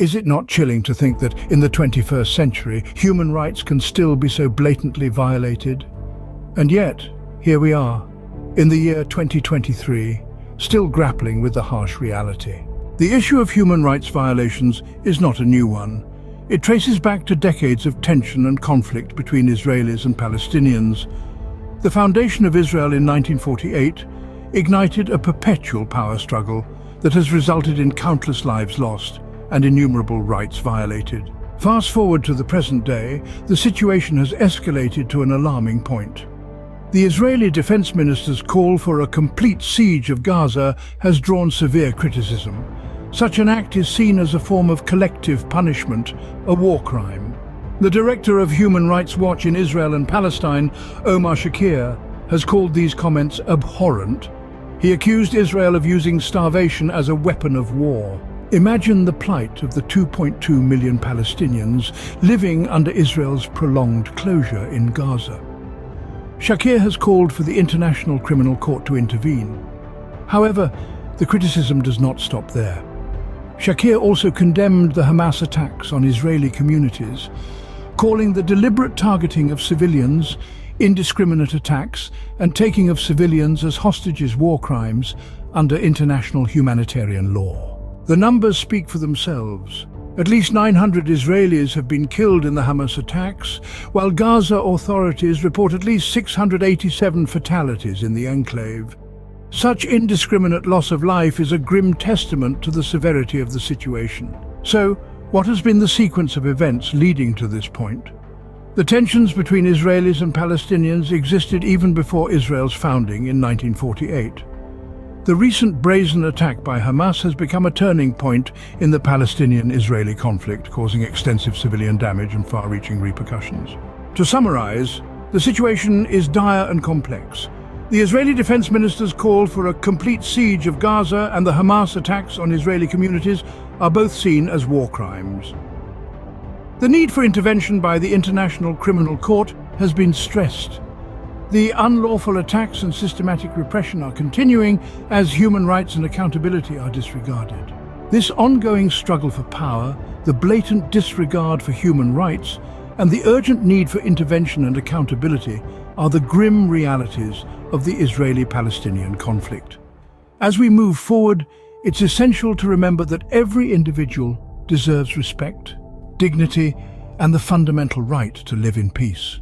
Is it not chilling to think that in the 21st century, human rights can still be so blatantly violated? And yet, here we are, in the year 2023, still grappling with the harsh reality. The issue of human rights violations is not a new one. It traces back to decades of tension and conflict between Israelis and Palestinians. The foundation of Israel in 1948 ignited a perpetual power struggle that has resulted in countless lives lost and innumerable rights violated. Fast forward to the present day, the situation has escalated to an alarming point. The Israeli defense minister's call for a complete siege of Gaza has drawn severe criticism. Such an act is seen as a form of collective punishment, a war crime. The director of Human Rights Watch in Israel and Palestine, Omar Shakir, has called these comments abhorrent. He accused Israel of using starvation as a weapon of war. Imagine the plight of the 2.2 million Palestinians living under Israel's prolonged closure in Gaza. Shakir has called for the International Criminal Court to intervene. However, the criticism does not stop there. Shakir also condemned the Hamas attacks on Israeli communities, calling the deliberate targeting of civilians, indiscriminate attacks, and taking of civilians as hostages war crimes under international humanitarian law. The numbers speak for themselves. At least 900 Israelis have been killed in the Hamas attacks, while Gaza authorities report at least 687 fatalities in the enclave. Such indiscriminate loss of life is a grim testament to the severity of the situation. So, what has been the sequence of events leading to this point? The tensions between Israelis and Palestinians existed even before Israel's founding in 1948. The recent brazen attack by Hamas has become a turning point in the Palestinian-Israeli conflict, causing extensive civilian damage and far-reaching repercussions. To summarize, the situation is dire and complex. The Israeli defense minister's call for a complete siege of Gaza and the Hamas attacks on Israeli communities are both seen as war crimes. The need for intervention by the International Criminal Court has been stressed. The unlawful attacks and systematic repression are continuing as human rights and accountability are disregarded. This ongoing struggle for power, the blatant disregard for human rights, and the urgent need for intervention and accountability are the grim realities of the Israeli-Palestinian conflict. As we move forward, it's essential to remember that every individual deserves respect, dignity, and the fundamental right to live in peace.